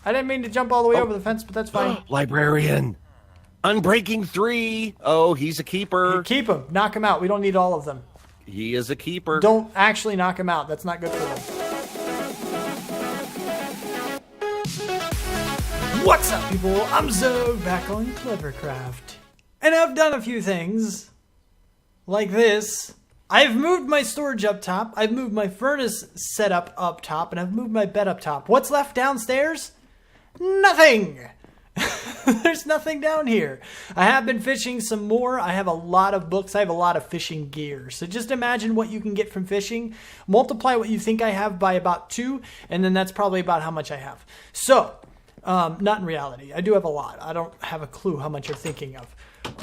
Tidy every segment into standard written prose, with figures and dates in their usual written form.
I didn't mean to jump all the way over the fence, but that's fine. Librarian. Unbreaking 3. Oh, he's a keeper. Keep him. Knock him out. We don't need all of them. He is a keeper. Don't actually knock him out. That's not good for them. What's up, people? I'm Xogue, back on Clevercraft. And I've done a few things. Like this. I've moved my storage up top. I've moved my furnace setup up top. And I've moved my bed up top. What's left downstairs? Nothing! There's nothing down here. I have been fishing some more. I have a lot of books. I have a lot of fishing gear. So just imagine what you can get from fishing. Multiply what you think I have by about 2. And then that's probably about how much I have. So, not in reality. I do have a lot. I don't have a clue how much you're thinking of.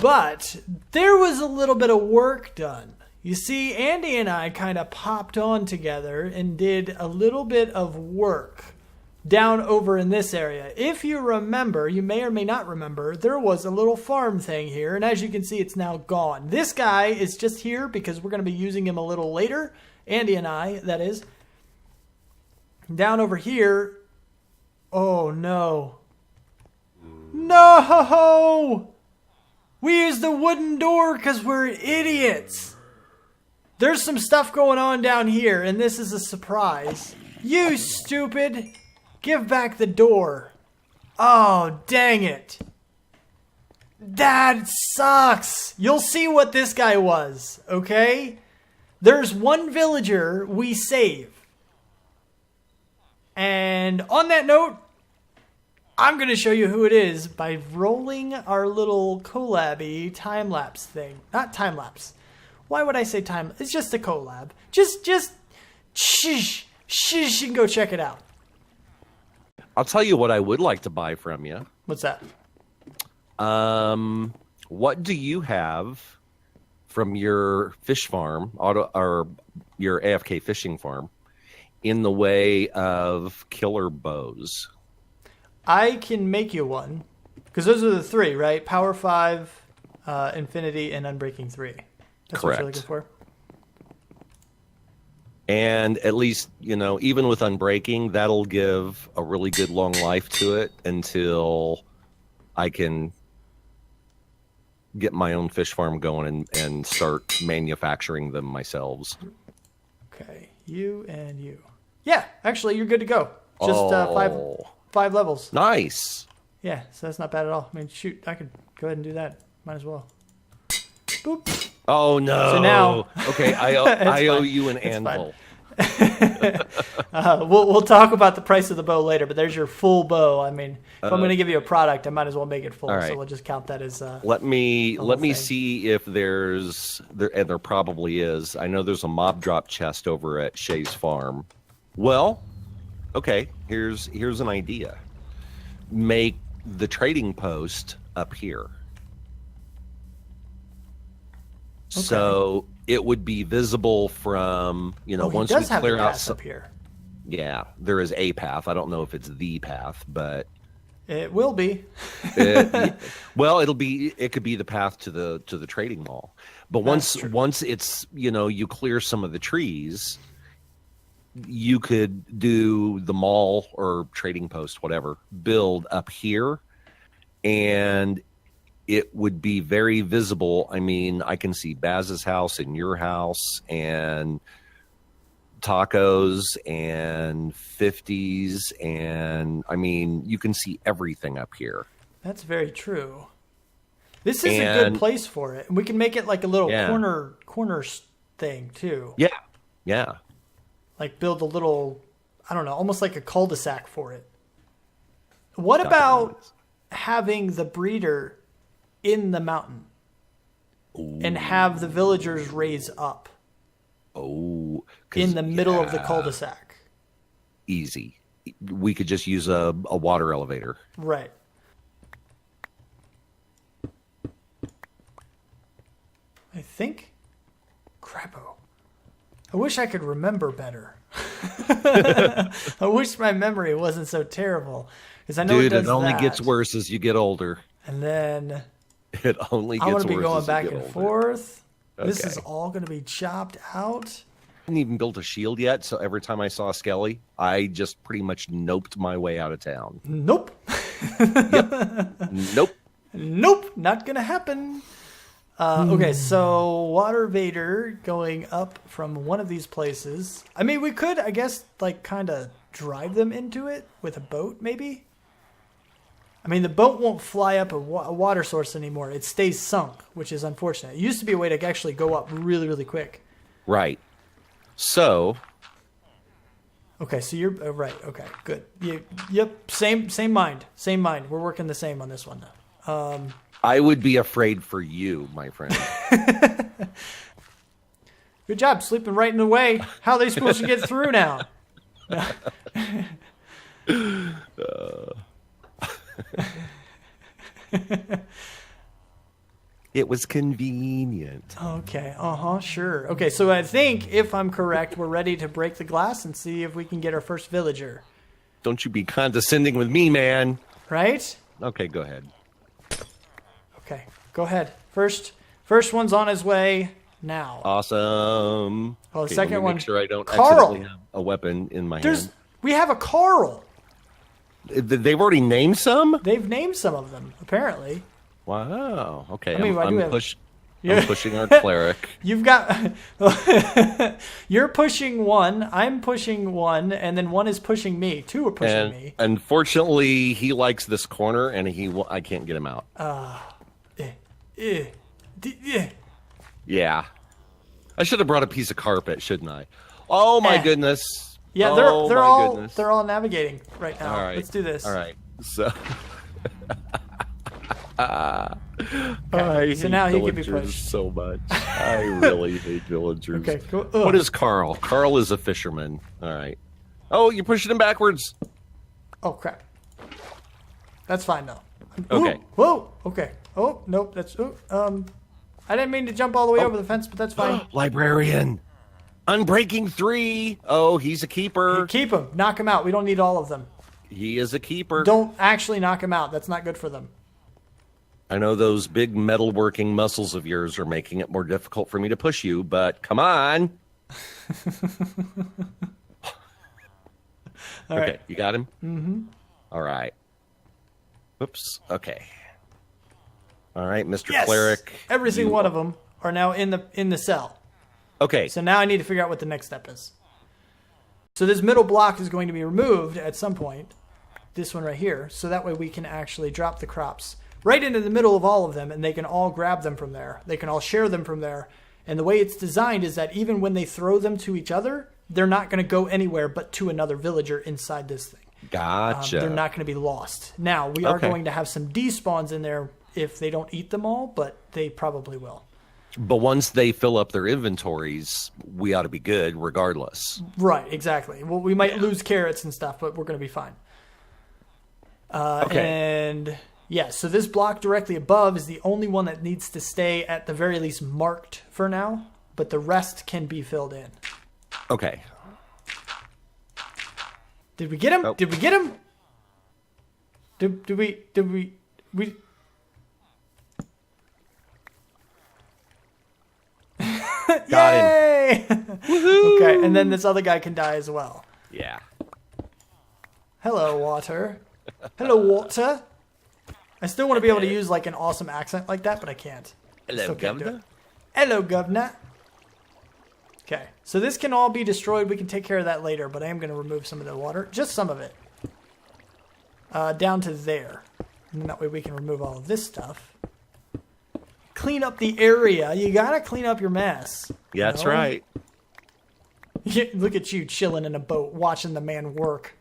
But there was a little bit of work done. You see, Andy and I kind of popped on together and did a little bit of work down over in this area. If you remember, you may or may not remember, there was a little farm thing here, and as you can see, it's now gone. This guy is just here because we're going to be using him a little later. Andy and I, that is. Down over here, oh no. No! We used the wooden door because we're idiots. There's some stuff going on down here, and this is a surprise. You stupid! Give back the door. Oh, dang it. That sucks. You'll see what this guy was, okay? There's one villager we save. And on that note, I'm going to show you who it is by rolling our little collab-y time-lapse thing. Not time-lapse. Why would I say time? It's just a collab. Just shush, and go check it out. I'll tell you what I would like to buy from you. What's that? What do you have from your fish farm, or your AFK fishing farm, in the way of killer bows? I can make you one, because those are the 3, right? Power 5, Infinity, and Unbreaking 3. That's Correct. What you're looking for. And at least, even with Unbreaking, that'll give a really good long life to it until I can get my own fish farm going and start manufacturing them myself. Okay, you and you. Yeah, actually, you're good to go. Just five levels. Nice. Yeah, so that's not bad at all. I mean, shoot, I could go ahead and do that. Might as well. Boop. Oh no! So now, okay, I owe you an anvil. We'll talk about the price of the bow later, but there's your full bow. I mean, if I'm going to give you a product, I might as well make it full. Right. So we'll just count that as. Let me see if there probably is. I know there's a mob drop chest over at Shay's farm. Well, okay. Here's an idea. Make the trading post up here. Okay. So it would be visible from, once we clear out up here. Yeah, there is a path. I don't know if it's the path, but it will be. Well, it could be the path to the trading mall. But once it's, you clear some of the trees, you could do the mall or trading post, whatever, build up here, and it would be very visible. I mean, I can see Baz's house and your house and tacos and 50s. And I mean, you can see everything up here. That's very true. This is a good place for it. And we can make it like a little corner thing too. Yeah. Yeah. Like build a little, I don't know, almost like a cul-de-sac for it. What about having the breeder in the mountain? Ooh. And have the villagers raise up in the middle of the cul-de-sac? Easy. We could just use a water elevator. Right. I think. Crapo. I wish I could remember better. I wish my memory wasn't so terrible. Because I know it only gets worse as you get older. And then it only gets worse. I'm going to be going back and forth. Okay. This is all going to be chopped out. hadn't even built a shield yet, so every time I saw a skelly, I just pretty much noped my way out of town. Nope. Yep. Nope. Nope. Not gonna happen. Okay, so Water Vader going up from one of these places. I mean, we could, I guess, like, kind of drive them into it with a boat, maybe? I mean, the boat won't fly up a water source anymore. It stays sunk, which is unfortunate. It used to be a way to actually go up really, really quick. Right. So... Okay, so you're... right, okay, good. Yep, same mind. Same mind. We're working the same on this one now. I would be afraid for you, my friend. Good job, sleeping right in the way. How are they supposed to get through now? It was convenient. Okay, sure. Okay, so I think, if I'm correct, we're ready to break the glass and see if we can get our first villager. Don't you be condescending with me, man. Right? Okay, go ahead. Okay, go ahead. First one's on his way now. Awesome. Oh, the Okay, second let me one. make sure I don't Carl. accidentally have a weapon in my hand. We have a Carl. They've already named some? They've named some of them, apparently. Wow. Okay, I mean, I'm pushing our cleric. You've got... You're pushing one, I'm pushing one, and then one is pushing me. Two are pushing me. Unfortunately, he likes this corner, and I can't get him out. Yeah. I should have brought a piece of carpet, shouldn't I? Oh, my goodness. Yeah, they're all navigating right now. All right. Let's do this. All right. So... Okay. So now he can be villagers pushed. so much. I really hate villagers. Okay, cool. What is Carl? Carl is a fisherman. All right. Oh, you're pushing him backwards. Oh, crap. That's fine, though. Okay. Ooh, whoa. Okay. Oh, nope. I didn't mean to jump all the way over the fence, but that's fine. Librarian. Unbreaking 3. Oh, he's a keeper. Keep him. Knock him out. We don't need all of them. He is a keeper. Don't actually knock him out. That's not good for them. I know those big metalworking muscles of yours are making it more difficult for me to push you, but come on. All okay, right. you got him? Mm-hmm. All right. Whoops. Okay. All right, Mr. Yes! Cleric. Every single one of them are now in the cell. Okay. So now I need to figure out what the next step is. So this middle block is going to be removed at some point. This one right here. So that way we can actually drop the crops right into the middle of all of them, and they can all grab them from there. They can all share them from there. And the way it's designed is that even when they throw them to each other, they're not going to go anywhere but to another villager inside this thing. Gotcha. They're not going to be lost. Now, we are going to have some despawns in there if they don't eat them all, but they probably will. But once they fill up their inventories, we ought to be good regardless. Right, exactly. Well, we might lose carrots and stuff, but we're going to be fine. And... yeah, so this block directly above is the only one that needs to stay at the very least marked for now, but the rest can be filled in. Okay. Did we get him? Oh. Did we get him? Did we Got Yay! Okay, and then this other guy can die as well. Yeah. Hello, water. Hello, water. I still want to be able to use like an awesome accent like that, but I can't. Hello, Governor. Hello, Governor. Okay, so this can all be destroyed. We can take care of that later, but I am going to remove some of the water. Just some of it. Down to there. And that way we can remove all of this stuff. Clean up the area. You got to clean up your mess. Yeah, that's right. Look at you chilling in a boat, watching the man work.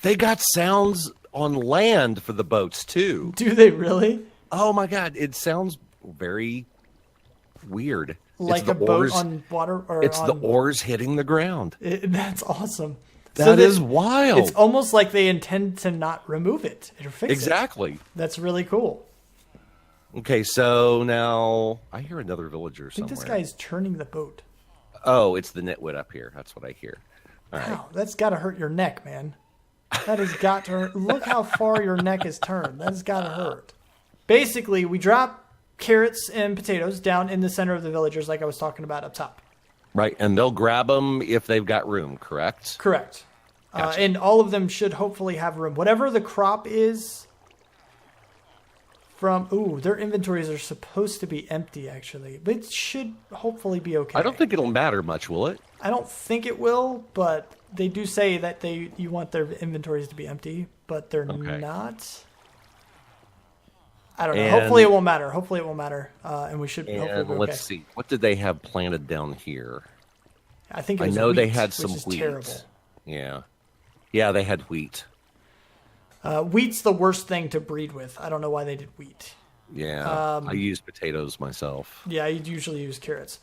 They got sounds on land for the boats, too. Do they really? Oh, my God. It sounds very weird. Like a boat on water? Or it's the oars hitting the ground. That's awesome. That is wild. It's almost like they intend to not remove it or fix it. Exactly. That's really cool. Okay, so now I hear another villager somewhere. I think this guy's turning the boat. Oh, it's the nitwit up here. That's what I hear. All right. Wow, that's got to hurt your neck, man. That has got to hurt. Look how far your neck is turned. That has got to hurt. Basically, we drop carrots and potatoes down in the center of the villagers like I was talking about up top. Right, and they'll grab them if they've got room, correct? Correct. Gotcha. And all of them should hopefully have room. Whatever the crop is from... Ooh, their inventories are supposed to be empty, actually. But it should hopefully be okay. I don't think it'll matter much, will it? I don't think it will, but they do say that you want their inventories to be empty, but they're not. I don't know. And, hopefully it won't matter. Hopefully it won't matter. And we should hopefully be okay. Let's see. What did they have planted down here? I think it was know wheat, they had some which is wheat. terrible. Yeah. Yeah, they had wheat. Wheat's the worst thing to breed with. I don't know why they did wheat. Yeah. I use potatoes myself. Yeah, I usually use carrots.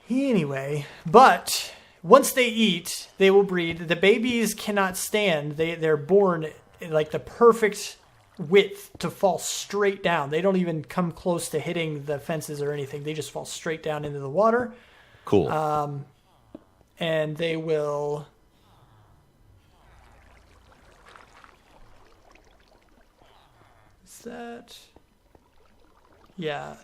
Anyway, but once they eat, they will breed. The babies cannot stand. They're born like the perfect width to fall straight down. They don't even come close to hitting the fences or anything. They just fall straight down into the water. Cool. And they will... Is that... Yeah.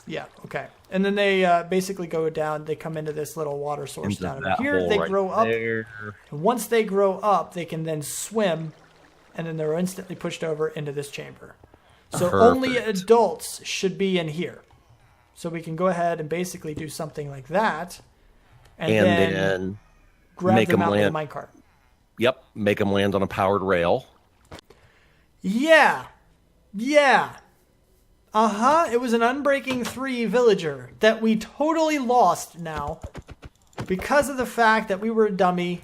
Yeah, okay. And then they basically go down. They come into this little water source down over here. They grow up. And once they grow up, they can then swim, and then they're instantly pushed over into this chamber. So only adults should be in here. So we can go ahead and basically do something like that, and then grab them out with a minecart. Yep, make them land on a powered rail. Yeah. It was an Unbreaking 3 villager that we totally lost now because of the fact that we were a dummy.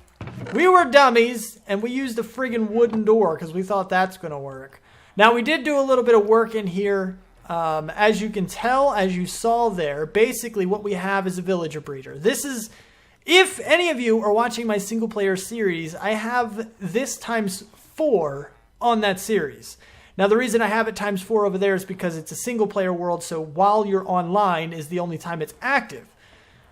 We were dummies, and we used a friggin' wooden door because we thought that's going to work. Now, we did do a little bit of work in here. As you can tell, as you saw there, basically what we have is a villager breeder. This is, if any of you are watching my single-player series, I have this ×4 on that series. Now, the reason I have it ×4 over there is because it's a single-player world, so while you're online is the only time it's active.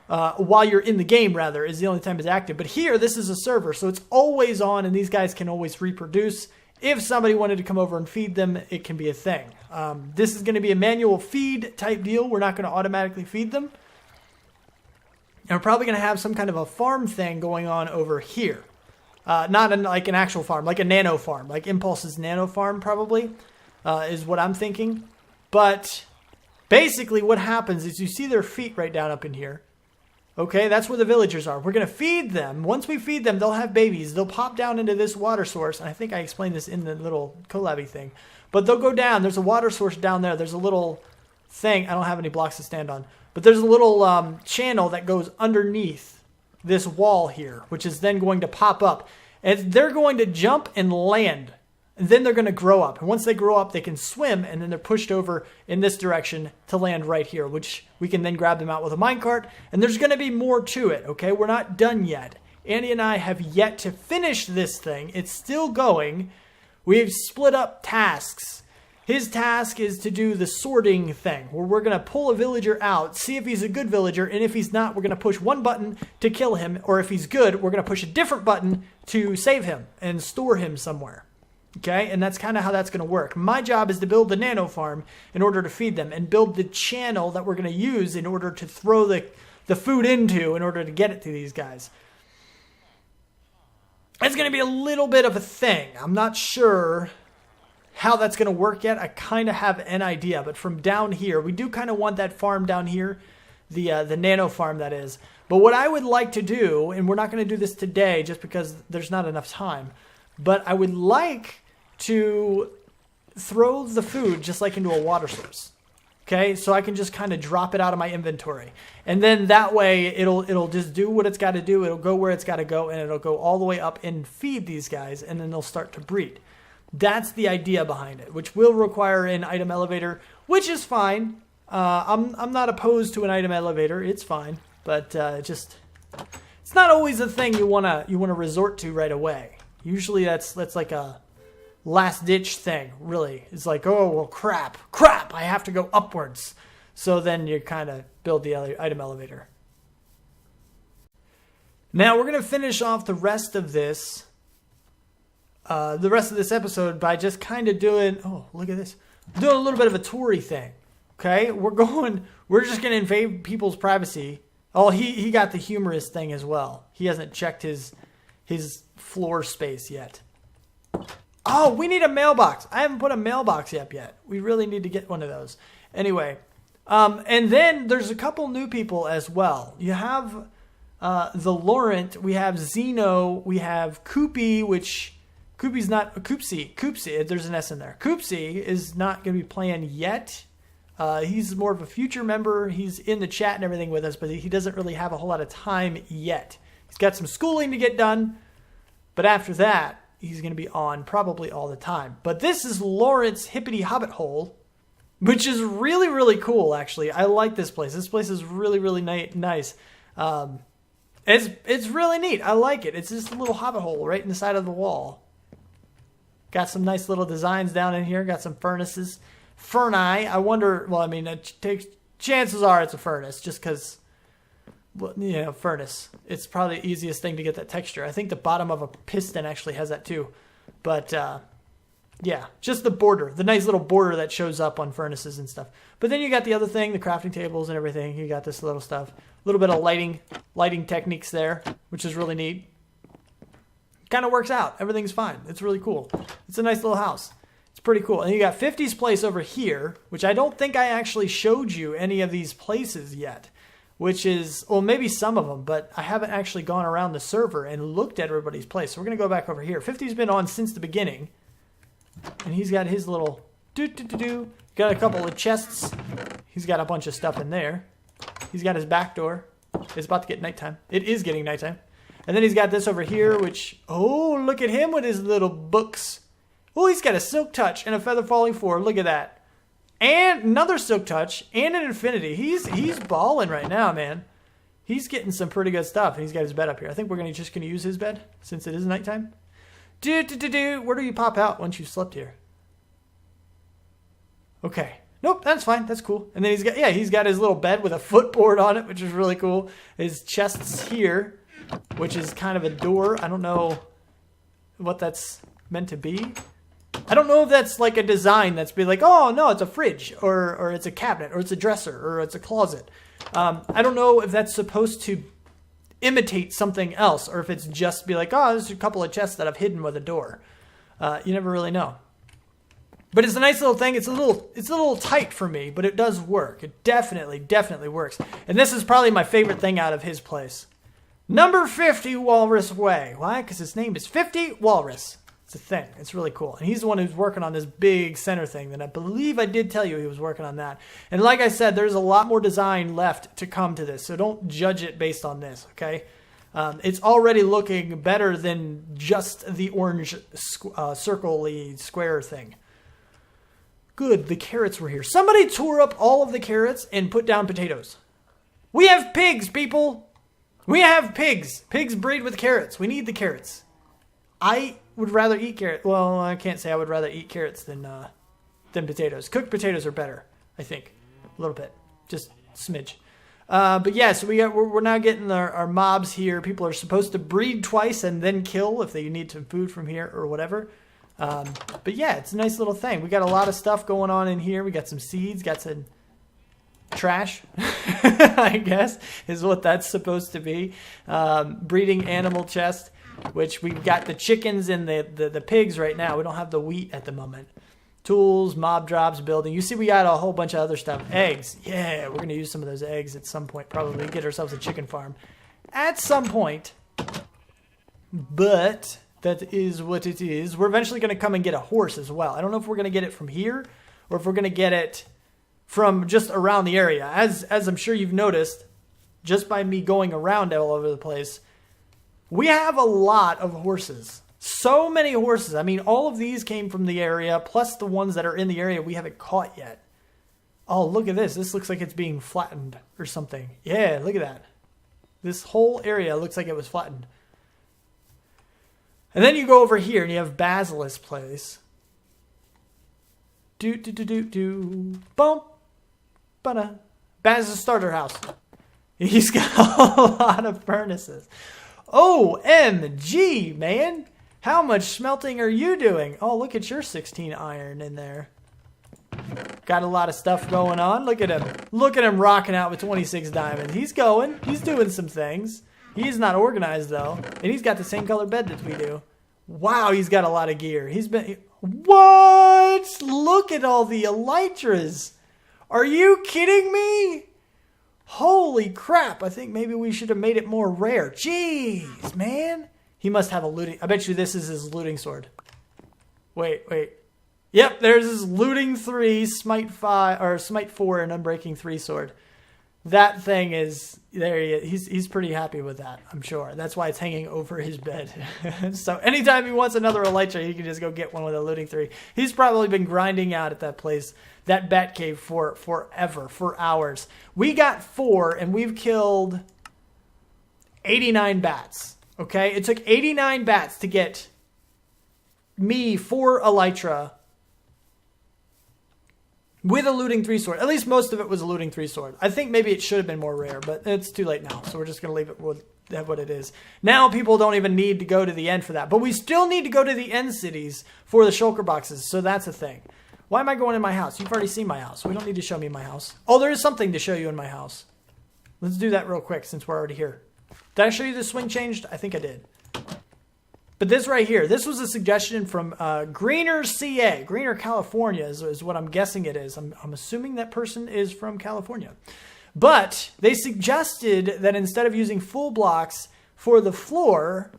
While you're in the game, rather, is the only time it's active. But here, this is a server, so it's always on, and these guys can always reproduce. If somebody wanted to come over and feed them, it can be a thing. This is going to be a manual feed type deal. We're not going to automatically feed them. And we're probably going to have some kind of a farm thing going on over here. Not like an actual farm, like a nano farm, like Impulse's nano farm probably, is what I'm thinking. But basically what happens is you see their feet right down up in here. Okay, that's where the villagers are. We're going to feed them. Once we feed them, they'll have babies. They'll pop down into this water source. And I think I explained this in the little collabby thing. But they'll go down. There's a water source down there. There's a little thing. I don't have any blocks to stand on. But there's a little channel that goes underneath this wall here, which is then going to pop up. And they're going to jump and land. And then they're going to grow up. And once they grow up, they can swim. And then they're pushed over in this direction to land right here, which we can then grab them out with a minecart. And there's going to be more to it, okay? We're not done yet. Andy and I have yet to finish this thing. It's still going. We've split up tasks. His task is to do the sorting thing, where we're going to pull a villager out, see if he's a good villager, and if he's not, we're going to push one button to kill him, or if he's good, we're going to push a different button to save him and store him somewhere. Okay, and that's kind of how that's going to work. My job is to build the nano farm in order to feed them, and build the channel that we're going to use in order to throw the food into in order to get it to these guys. It's going to be a little bit of a thing. I'm not sure how that's going to work yet. I kind of have an idea, but from down here, we do kind of want that farm down here, the nano farm that is. But what I would like to do, and we're not going to do this today just because there's not enough time, but I would like to throw the food just like into a water source. Okay, so I can just kind of drop it out of my inventory. And then that way it'll just do what it's got to do. It'll go where it's got to go, and it'll go all the way up and feed these guys, and then they'll start to breed. That's the idea behind it, which will require an item elevator, which is fine. I'm not opposed to an item elevator. It's fine, but it's not always a thing you wanna resort to right away. Usually that's like a last ditch thing. Really, it's like, oh well, crap, I have to go upwards. So then you kind of build the item elevator. Now we're gonna finish off the rest of this. The rest of this episode by just kind of doing, oh, look at this, doing a little bit of a toury thing. Okay, we're just going to invade people's privacy Oh, he got the humorous thing as well. He hasn't checked his floor space yet. Oh, we need a mailbox. I haven't put a mailbox up yet. We really need to get one of those. Anyway, and then there's a couple new people as well. You have the Laurent, we have Zeno, we have Koopy, which Koopy's not Koopsy. There's an S in there. Koopsy is not going to be playing yet. He's more of a future member. He's in the chat and everything with us, but he doesn't really have a whole lot of time yet. He's got some schooling to get done, but after that, he's going to be on probably all the time. But this is Laurent's Hippity Hobbit Hole, which is really, really cool, actually. I like this place. This place is really, really nice. It's really neat. I like it. It's just a little hobbit hole right in the side of the wall. Got some nice little designs down in here. Got some furnaces. Furni. I wonder, well, I mean, chances are it's a furnace just because, well, you know, furnace. It's probably the easiest thing to get that texture. I think the bottom of a piston actually has that too. But, yeah, just the border, the nice little border that shows up on furnaces and stuff. But then you got the other thing, the crafting tables and everything. You got this little stuff. A little bit of lighting techniques there, which is really neat. Kind of works out. Everything's fine. It's really cool. It's a nice little house. It's pretty cool. And you got 50's place over here, which I don't think I actually showed you any of these places yet, which is, well, maybe some of them, but I haven't actually gone around the server and looked at everybody's place. So we're going to go back over here. 50's been on since the beginning, and he's got his little Got a couple of chests. He's got a bunch of stuff in there. He's got his back door. It's about to get nighttime. It is getting nighttime. And then he's got this over here, which, oh, look at him with his little books. Oh, he's got a silk touch and a feather falling 4. Look at that. And another silk touch and an infinity. He's balling right now, man. He's getting some pretty good stuff. And he's got his bed up here. I think we're just gonna use his bed since it is nighttime. Where do you pop out once you slept here? Okay. Nope, that's fine. That's cool. And then he's got his little bed with a footboard on it, which is really cool. His chest's here, which is kind of a door. I don't know what that's meant to be. I don't know if that's like a design that's be like, oh no, it's a fridge or it's a cabinet or it's a dresser or it's a closet. I don't know if that's supposed to imitate something else or if it's just be like, oh, there's a couple of chests that I've hidden with a door. You never really know. But it's a nice little thing. It's a little tight for me, but it does work. It definitely works. And this is probably my favorite thing out of his place. Number 50 Walrus Way. Why? Because his name is 50 Walrus. It's a thing. It's really cool. And he's the one who's working on this big center thing that I believe I did tell you he was working on that. And like I said, there's a lot more design left to come to this. So don't judge it based on this, okay? It's already looking better than just the orange circle-y square thing. Good, the carrots were here. Somebody tore up all of the carrots and put down potatoes. We have pigs, people. We have pigs. Pigs breed with carrots. We need the carrots. I would rather eat carrots. Well, I can't say I would rather eat carrots than potatoes. Cooked potatoes are better, I think. A little bit. Just a smidge. But yeah, so we're now getting our mobs here. People are supposed to breed twice and then kill if they need some food from here or whatever. But yeah, it's a nice little thing. We got a lot of stuff going on in here. We got some seeds, got some trash, I guess, is what that's supposed to be. Breeding animal chest, which we've got the chickens and the pigs right now. We don't have the wheat at the moment. Tools, mob drops, building. You see we got a whole bunch of other stuff. Eggs. Yeah, we're going to use some of those eggs at some point. Probably get ourselves a chicken farm at some point. But that is what it is. We're eventually going to come and get a horse as well. I don't know if we're going to get it from here or if we're going to get it from just around the area. As I'm sure you've noticed, just by me going around all over the place, we have a lot of horses. So many horses. I mean, all of these came from the area, plus the ones that are in the area we haven't caught yet. Oh, look at this. This looks like it's being flattened or something. Yeah, look at that. This whole area looks like it was flattened. And then you go over here and you have Basil's place. Boom. Ba-da. Baz's starter house. He's got a lot of furnaces. OMG, man. How much smelting are you doing? Oh, look at your 16 iron in there. Got a lot of stuff going on. Look at him. Look at him rocking out with 26 diamonds. He's going. He's doing some things. He's not organized, though. And he's got the same color bed that we do. Wow, he's got a lot of gear. He's been... What? Look at all the elytras. Are you kidding me? Holy crap. I think maybe we should have made it more rare. Jeez, man. He must have a looting... I bet you this is his looting sword. Wait. Yep, there's his looting 3, smite 5, or smite 4, and unbreaking 3 sword. That thing is... There he is. He's pretty happy with that, I'm sure. That's why it's hanging over his bed. So anytime he wants another elytra, he can just go get one with a looting 3. He's probably been grinding out at that place, that bat cave, for forever, for hours. We got 4, and we've killed 89 bats. Okay? It took 89 bats to get me 4 elytra with a looting 3 sword. At least most of it was a looting 3 sword. I think maybe it should have been more rare, but it's too late now. So we're just going to leave it with what it is. Now people don't even need to go to the end for that. But we still need to go to the end cities for the shulker boxes. So that's a thing. Why am I going in my house? You've already seen my house. We don't need to show me my house. Oh, there is something to show you in my house. Let's do that real quick since we're already here. Did I show you the swing changed? I think I did. But this right here, this was a suggestion from Greener CA. Greener, California is what I'm guessing it is. I'm assuming that person is from California. But they suggested that instead of using full blocks for the floor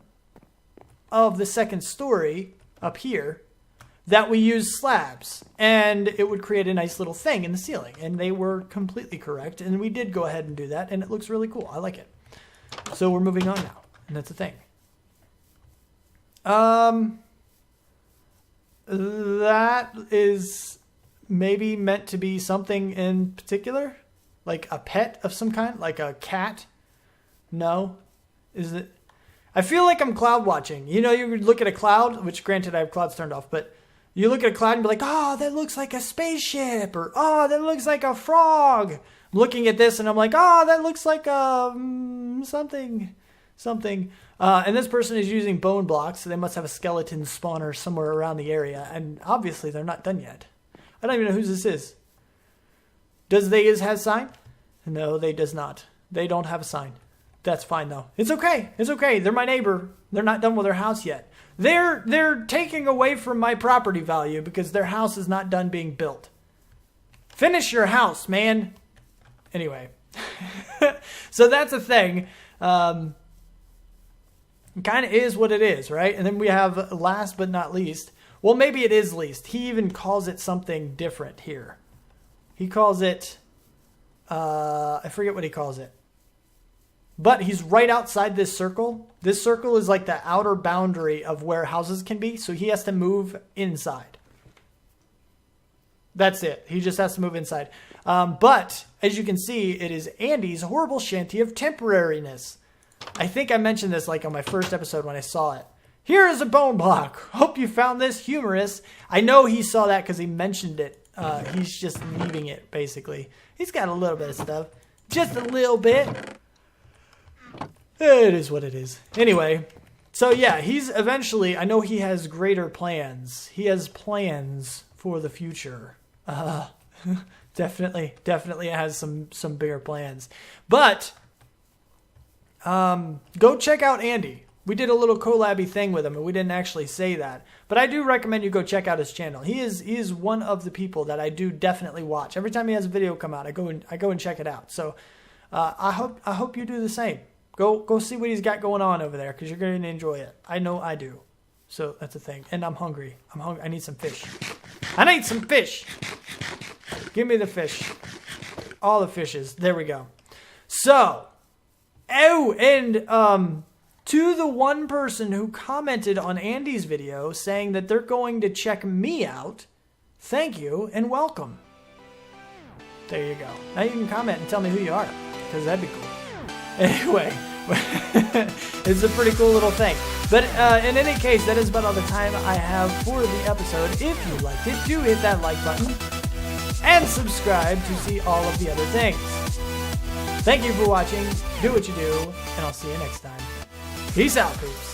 of the second story up here, that we use slabs. And it would create a nice little thing in the ceiling. And they were completely correct. And we did go ahead and do that. And it looks really cool. I like it. So we're moving on now. And that's the thing. That is maybe meant to be something in particular, like a pet of some kind, like a cat. No, is it? I feel like I'm cloud watching. You know, you look at a cloud, which granted I have clouds turned off, but you look at a cloud and be like, oh, that looks like a spaceship, or oh, that looks like a frog. I'm looking at this and I'm like, oh, that looks like something. And this person is using bone blocks, so they must have a skeleton spawner somewhere around the area. And obviously, they're not done yet. I don't even know whose this is. Does they have a sign? No, they does not. They don't have a sign. That's fine, though. It's okay. It's okay. They're my neighbor. They're not done with their house yet. They're taking away from my property value because their house is not done being built. Finish your house, man. Anyway. So that's a thing. Kind of is what it is, right? And then we have last but not least. Well, maybe it is least. He even calls it something different here. He calls it, I forget what he calls it. But he's right outside this circle. This circle is like the outer boundary of where houses can be. So he has to move inside. That's it. He just has to move inside. But as you can see, it is Andy's horrible shanty of temporariness. I think I mentioned this like on my first episode when I saw it. Here is a bone block. Hope you found this humorous. I know he saw that because he mentioned it. He's just leaving it, basically. He's got a little bit of stuff. Just a little bit. It is what it is. Anyway, so yeah, he's eventually, I know he has greater plans. He has plans for the future. Definitely has some bigger plans. But... go check out Andy. We did a little collab-y thing with him, and we didn't actually say that. But I do recommend you go check out his channel. He is one of the people that I do definitely watch. Every time he has a video come out, I go and check it out. So I hope you do the same. Go see what he's got going on over there, because you're going to enjoy it. I know I do. So that's the thing. And I'm hungry. I need some fish. I need some fish. Give me the fish. All the fishes. There we go. So... Oh, and to the one person who commented on Andy's video saying that they're going to check me out, thank you and welcome. There you go. Now you can comment and tell me who you are, because that'd be cool. Anyway, it's a pretty cool little thing. But in any case, that is about all the time I have for the episode. If you liked it, do hit that like button and subscribe to see all of the other things. Thank you for watching, do what you do, and I'll see you next time. Peace out, peeps.